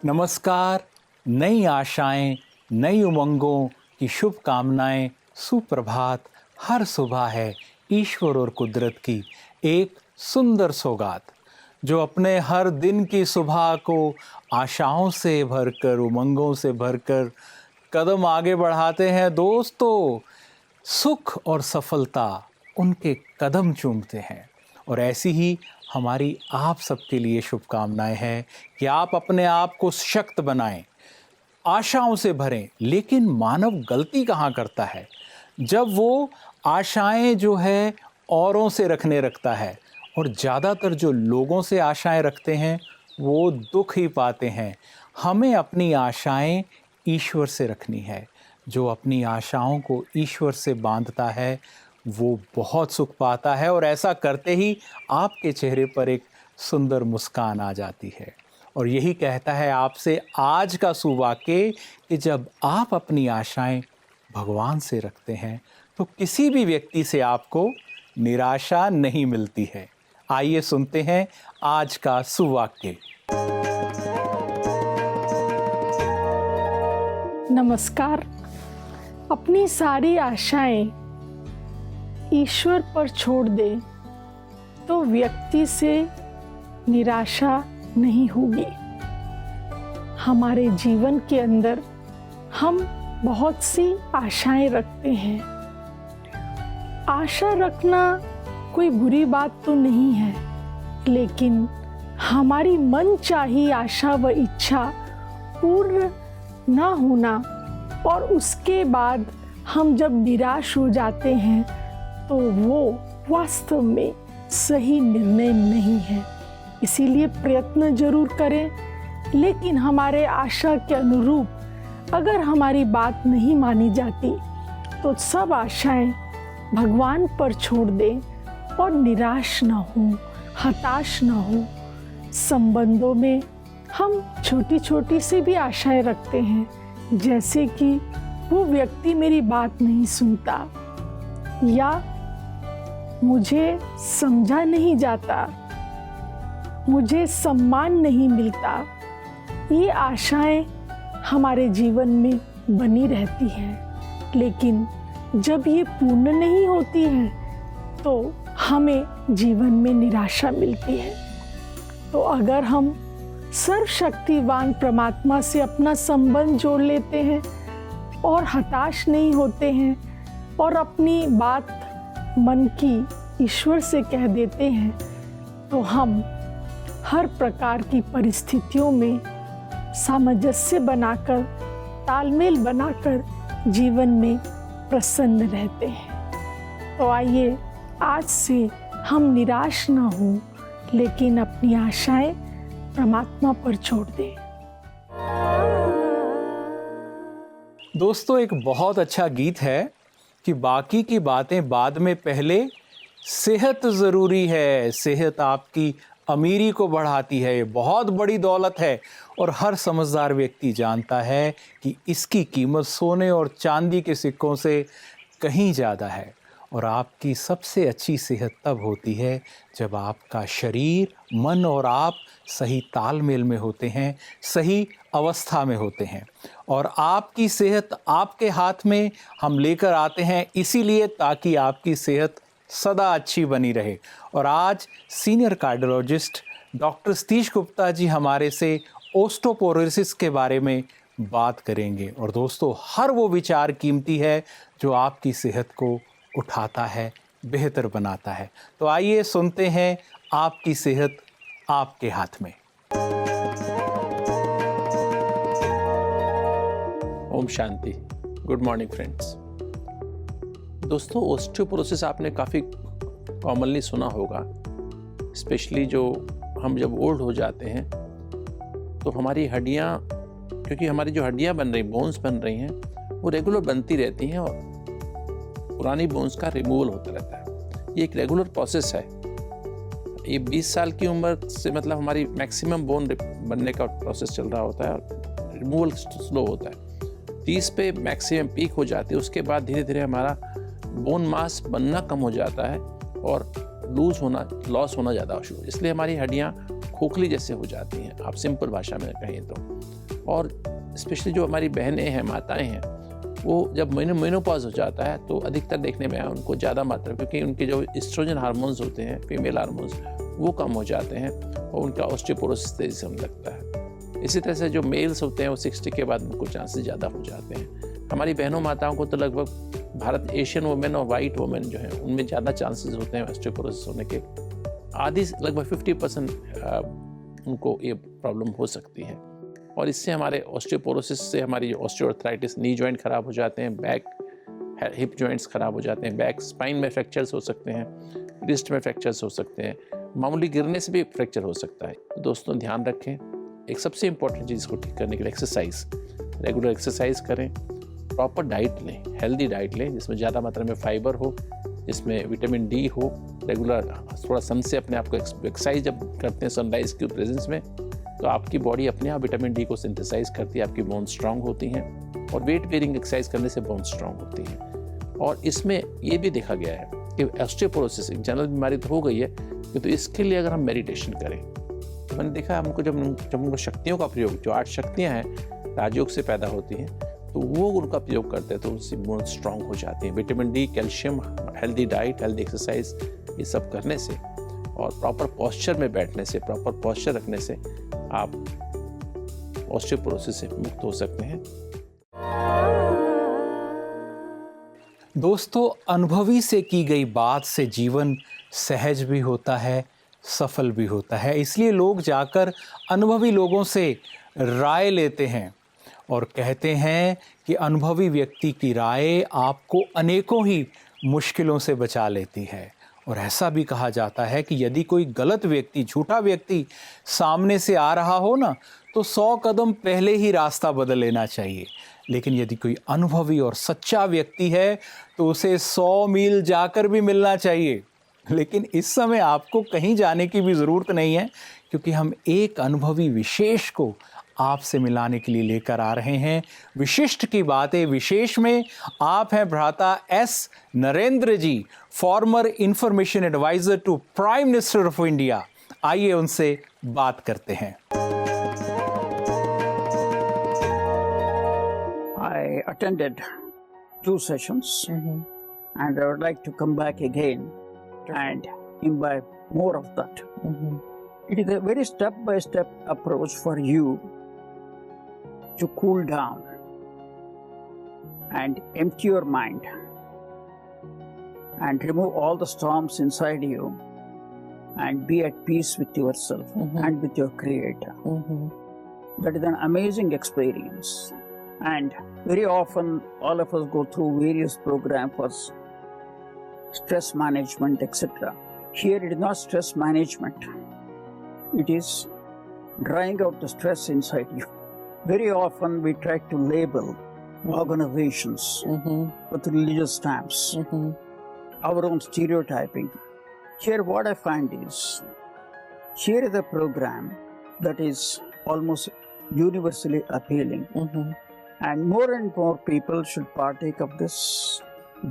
नमस्कार, नई आशाएं, नई उमंगों की शुभकामनाएं, सुप्रभात। हर सुबह है ईश्वर और कुदरत की एक सुंदर सौगात, जो अपने हर दिन की सुबह को आशाओं से भरकर, उमंगों से भरकर कदम आगे बढ़ाते हैं। दोस्तों, सुख और सफलता उनके कदम चूमते हैं। और ऐसी ही हमारी आप सबके लिए शुभकामनाएं हैं कि आप अपने आप को सशक्त बनाएं, आशाओं से भरें। लेकिन मानव गलती कहाँ करता है? जब वो आशाएं जो है औरों से रखने रखता है, और ज़्यादातर जो लोगों से आशाएं रखते हैं वो दुख ही पाते हैं। हमें अपनी आशाएं ईश्वर से रखनी है। जो अपनी आशाओं को ईश्वर से बांधता है वो बहुत सुख पाता है, और ऐसा करते ही आपके चेहरे पर एक सुंदर मुस्कान आ जाती है। और यही कहता है आपसे आज का सुवाक्य कि जब आप अपनी आशाएं भगवान से रखते हैं तो किसी भी व्यक्ति से आपको निराशा नहीं मिलती है। आइए सुनते हैं आज का सुवाक्य। नमस्कार। अपनी सारी आशाएं ईश्वर पर छोड़ दे तो व्यक्ति से निराशा नहीं होगी। हमारे जीवन के अंदर हम बहुत सी आशाएं रखते हैं। आशा रखना कोई बुरी बात तो नहीं है, लेकिन हमारी मनचाही आशा व इच्छा पूर्ण ना होना और उसके बाद हम जब निराश हो जाते हैं तो वो वास्तव में सही निर्णय नहीं है। इसीलिए प्रयत्न जरूर करें, लेकिन हमारे आशा के अनुरूप अगर हमारी बात नहीं मानी जाती तो सब आशाएं भगवान पर छोड़ दें और निराश ना हो, हताश ना हो। संबंधों में हम छोटी छोटी सी भी आशाएं रखते हैं, जैसे कि वो व्यक्ति मेरी बात नहीं सुनता, या मुझे समझा नहीं जाता, मुझे सम्मान नहीं मिलता। ये आशाएं हमारे जीवन में बनी रहती हैं, लेकिन जब ये पूर्ण नहीं होती हैं तो हमें जीवन में निराशा मिलती है। तो अगर हम सर्वशक्तिवान परमात्मा से अपना संबंध जोड़ लेते हैं और हताश नहीं होते हैं और अपनी बात मन की ईश्वर से कह देते हैं, तो हम हर प्रकार की परिस्थितियों में सामंजस्य बनाकर, तालमेल बनाकर जीवन में प्रसन्न रहते हैं। तो आइए आज से हम निराश ना हों, लेकिन अपनी आशाएं परमात्मा पर छोड़ दें। दोस्तों, एक बहुत अच्छा गीत है कि बाकी की बातें बाद में, पहले सेहत ज़रूरी है। सेहत आपकी अमीरी को बढ़ाती है, ये बहुत बड़ी दौलत है। और हर समझदार व्यक्ति जानता है कि इसकी कीमत सोने और चांदी के सिक्कों से कहीं ज़्यादा है। और आपकी सबसे अच्छी सेहत तब होती है जब आपका शरीर, मन और आप सही तालमेल में होते हैं, सही अवस्था में होते हैं। और आपकी सेहत आपके हाथ में हम लेकर आते हैं, इसीलिए ताकि आपकी सेहत सदा अच्छी बनी रहे। और आज senior cardiologist doctor Satish Gupta ji हमारे से ओस्टोपोरोसिस के बारे में बात करेंगे। और दोस्तों, हर वो विचार कीमती है जो आपकी सेहत को उठाता है, बेहतर बनाता है। तो आइए सुनते हैं आपकी सेहत आपके हाथ में। Om Shanti. Good morning friends. दोस्तों, ओस्टियोपोरोसिस आपने काफ़ी कॉमनली सुना होगा। स्पेशली जो हम जब ओल्ड हो जाते हैं तो हमारी हड्डियाँ, क्योंकि हमारी जो हड्डियाँ बन रही, बोन्स बन रही हैं, वो रेगुलर बनती रहती हैं और पुरानी बोन्स का रिमूवल होता रहता है। ये एक रेगुलर प्रोसेस है। ये 20 साल की उम्र से मतलब हमारी मैक्सिमम बोन बनने का प्रोसेस चल रहा होता है और रिमूवल स्लो होता है। 30 पे मैक्सिमम पीक हो जाती है। उसके बाद धीरे धीरे हमारा बोन मास बनना कम हो जाता है और लॉस होना ज़्यादा शुरू। इसलिए हमारी हड्डियाँ खोखली जैसे हो जाती हैं, आप सिंपल भाषा में कहें तो। और स्पेशली जो हमारी बहनें हैं, माताएं हैं, वो जब मेनोपॉज हो जाता है तो अधिकतर देखने में उनको ज़्यादा मात्रा, क्योंकि उनके जो एस्ट्रोजन हार्मोन्स होते हैं, फीमेल हार्मोन्स, वो कम हो जाते हैं और उनका ऑस्टियोपोरोसिस तेजी से होने लगता है। इसी तरह से जो मेल्स होते हैं वो 60 के बाद उनको चांसेस ज़्यादा हो जाते हैं। हमारी बहनों माताओं को तो लगभग भारत एशियन वुमेन और वाइट वुमेन जो हैं उनमें ज़्यादा चांसेस होते हैं ऑस्टियोपोरोसिस होने के। आधी लगभग 50% उनको ये प्रॉब्लम हो सकती है और इससे हमारे ऑस्टियोपोरोसिस से हमारी ऑस्टियोआर्थराइटिस, नी जॉइंट खराब हो जाते हैं, बैक हिप जॉइंट्स खराब हो जाते हैं, बैक स्पाइन में फ्रैक्चर्स हो सकते हैं, रिस्ट में फ्रैक्चर्स हो सकते हैं, मामूली गिरने से भी फ्रैक्चर हो सकता है। तो दोस्तों ध्यान रखें, एक सबसे इंपॉर्टेंट चीज़ को ठीक करने के लिए एक्सरसाइज, रेगुलर एक्सरसाइज करें, प्रॉपर डाइट लें, हेल्दी डाइट लें जिसमें ज़्यादा मात्रा में फाइबर हो, जिसमें विटामिन डी हो, रेगुलर थोड़ा सन से अपने आप को एक्सरसाइज जब करते हैं सनराइज की प्रेजेंस में, तो आपकी बॉडी अपने आप विटामिन डी को सिंथेसाइज करती है, आपकी बोन स्ट्रांग होती हैं और वेट बेयरिंग एक्सरसाइज करने से बोन स्ट्रांग होती हैं। और इसमें ये भी देखा गया है कि ऑस्टियोपोरोसिस एक जनरल बीमारी तो हो गई है कि तो इसके लिए अगर हम मेडिटेशन करें, तो मैंने देखा हमको जब उनको शक्तियों का प्रयोग, जो 8 शक्तियाँ हैं राजयोग से पैदा होती हैं, तो वो उनका प्रयोग करते हैं तो उनसे बोन स्ट्रांग हो जाती है। Vitamin D, calcium, healthy diet, healthy exercise, ये सब करने से और प्रॉपर पोस्चर में बैठने से, प्रॉपर पोस्चर रखने से आप ऑस्टियोपोरोसिस से मुक्त हो सकते हैं। दोस्तों, अनुभवी से की गई बात से जीवन सहज भी होता है, सफल भी होता है। इसलिए लोग जाकर अनुभवी लोगों से राय लेते हैं और कहते हैं कि अनुभवी व्यक्ति की राय आपको अनेकों ही मुश्किलों से बचा लेती है। और ऐसा भी कहा जाता है कि यदि कोई गलत व्यक्ति, झूठा व्यक्ति सामने से आ रहा हो ना, तो 100 कदम पहले ही रास्ता बदल लेना चाहिए। लेकिन यदि कोई अनुभवी और सच्चा व्यक्ति है तो उसे 100 मील जाकर भी मिलना चाहिए। लेकिन इस समय आपको कहीं जाने की भी ज़रूरत नहीं है, क्योंकि हम एक अनुभवी विशेष को आपसे मिलाने के लिए लेकर आ रहे हैं। विशिष्ट की बातें विशेष में आप हैं भ्राता S Narendra ji, former information adviser to prime minister of India. आइए उनसे बात करते हैं। I attended 2 sessions and I would like to come back again and imbibe more of that. It is a very step-by-step approach for you to cool down and empty your mind and remove all the storms inside you and be at peace with yourself and with your Creator. That is an amazing experience. And very often all of us go through various programs for stress management, etc. Here it is not stress management. It is drying out the stress inside you. Very often we try to label organizations with religious stamps, our own stereotyping. Here what I find is, here is a program that is almost universally appealing. And more people should partake of this,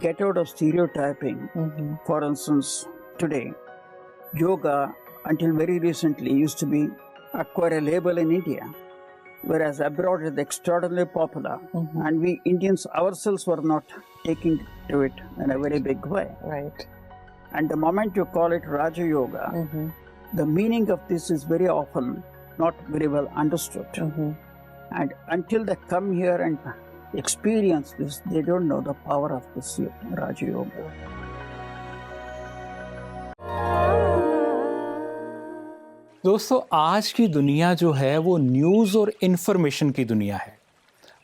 get out of stereotyping. For instance, today, yoga until very recently used to be acquire a label in India, whereas abroad it is extraordinarily popular. And we Indians ourselves were not taking to it in a very big way. Right. And the moment you call it Raja Yoga, the meaning of this is very often not very well understood. And until they come here and experience this, they don't know the power of this Raja Yoga. दोस्तों, आज की दुनिया जो है वो news और information की दुनिया है।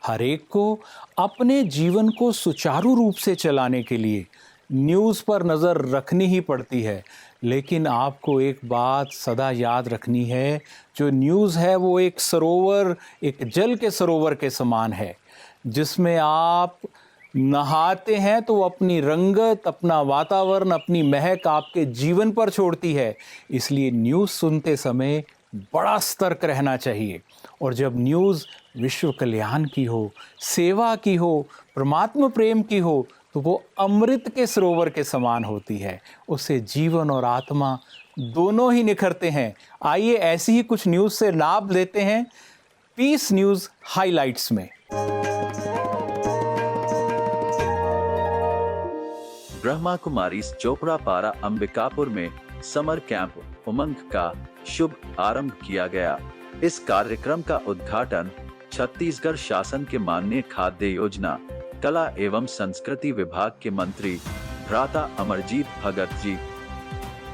हर एक को अपने जीवन को सुचारू रूप से चलाने के लिए न्यूज़ पर नज़र रखनी ही पड़ती है। लेकिन आपको एक बात सदा याद रखनी है, जो न्यूज़ है वो एक सरोवर, एक जल के सरोवर के समान है, जिसमें आप नहाते हैं तो अपनी रंगत, अपना वातावरण, अपनी महक आपके जीवन पर छोड़ती है। इसलिए न्यूज़ सुनते समय बड़ा सतर्क रहना चाहिए। और जब न्यूज़ विश्व कल्याण की हो, सेवा की हो, परमात्मा प्रेम की हो, तो वो अमृत के सरोवर के समान होती है। उससे जीवन और आत्मा दोनों ही निखरते हैं। आइए ऐसी ही कुछ न्यूज़ से लाभ लेते हैं पीस न्यूज हाइलाइट्स में। ब्रह्मा कुमारी चोपड़ा पारा अंबिकापुर में समर कैंप उमंग का शुभ आरंभ किया गया। इस कार्यक्रम का उद्घाटन छत्तीसगढ़ शासन के माननीय खाद्य योजना, कला एवं संस्कृति विभाग के मंत्री भ्राता अमरजीत भगत जी,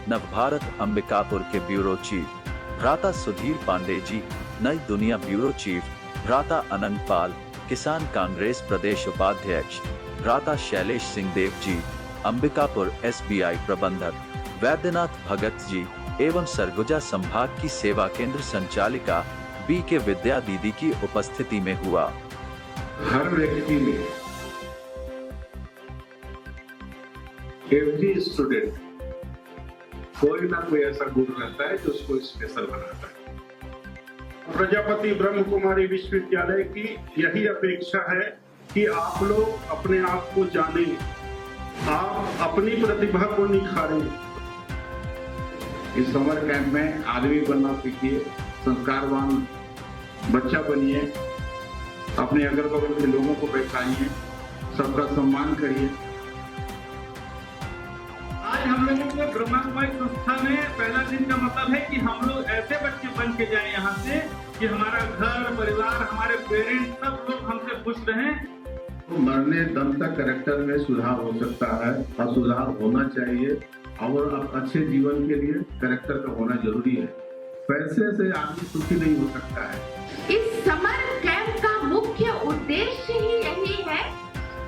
नवभारत अंबिकापुर के ब्यूरो चीफ भ्राता सुधीर पांडे जी, नई दुनिया ब्यूरो चीफ भ्राता अनंग पाल, किसान कांग्रेस प्रदेश उपाध्यक्ष भ्राता शैलेश सिंह देव जी, अंबिकापुर SBI प्रबंधक वैद्यनाथ भगत जी एवं सरगुजा संभाग की सेवा केंद्र संचालिका BK विद्या दीदी की उपस्थिति में हुआ। हर व्यक्ति में एवरी स्टूडेंट कोई ना कोई ऐसा गुण रहता है जो उसको स्पेशल बनाता है। प्रजापति ब्रह्म कुमारी विश्वविद्यालय की यही अपेक्षा है कि आप लोग अपने आप को जानें, आप अपनी प्रतिभा को निखारें। इस समर कैंप में आदमी बनना सीखिए, संस्कारवान बच्चा बनिए, अपने अगल बगल के लोगों को पहचानिए, सबका सम्मान करिए। आज हम लोगों को ब्रह्मा कुमारी संस्था में पहला दिन का मतलब है कि हम लोग ऐसे बच्चे बन के जाए यहाँ से कि हमारा घर परिवार, हमारे पेरेंट्स, सब लोग हमसे खुश रहें। तो मरने दम तक कैरेक्टर में सुधार हो सकता है और सुधार होना चाहिए, और अब अच्छे जीवन के लिए कैरेक्टर का होना जरूरी है। पैसे से आदमी सुखी नहीं हो सकता है। इस समर कैंप का मुख्य उद्देश्य ही यही है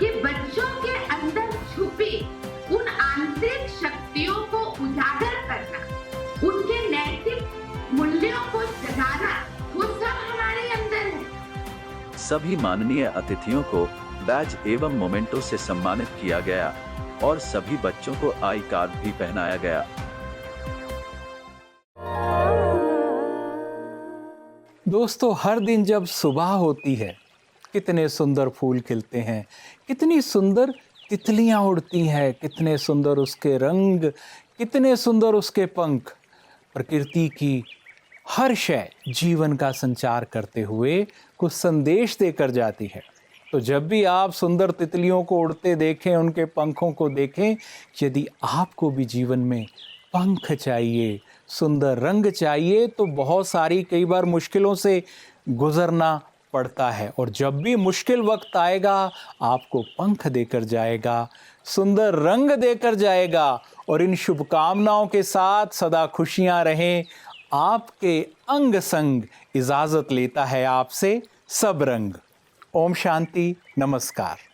कि बच्चों के अंदर छुपी उन आंतरिक शक्तियों को उजागर करना, उनके नैतिक मूल्यों को जगाना, वो सब हमारे अंदर है। सभी माननीय अतिथियों को बैज एवं मोमेंटो से सम्मानित किया गया और सभी बच्चों को आई कार्ड भी पहनाया गया। दोस्तों, हर दिन जब सुबह होती है, कितने सुंदर फूल खिलते हैं, कितनी सुंदर तितलियां उड़ती हैं, कितने सुंदर उसके रंग, कितने सुंदर उसके पंख। प्रकृति की हर शय जीवन का संचार करते हुए कुछ संदेश देकर जाती है। तो जब भी आप सुंदर तितलियों को उड़ते देखें, उनके पंखों को देखें, यदि आपको भी जीवन में पंख चाहिए, सुंदर रंग चाहिए, तो बहुत सारी कई बार मुश्किलों से गुजरना पड़ता है। और जब भी मुश्किल वक्त आएगा, आपको पंख देकर जाएगा, सुंदर रंग देकर जाएगा। और इन शुभकामनाओं के साथ सदा खुशियां रहें, आपके अंग संग इजाज़त लेता है आपसे सब रंग। ओम शांति, नमस्कार।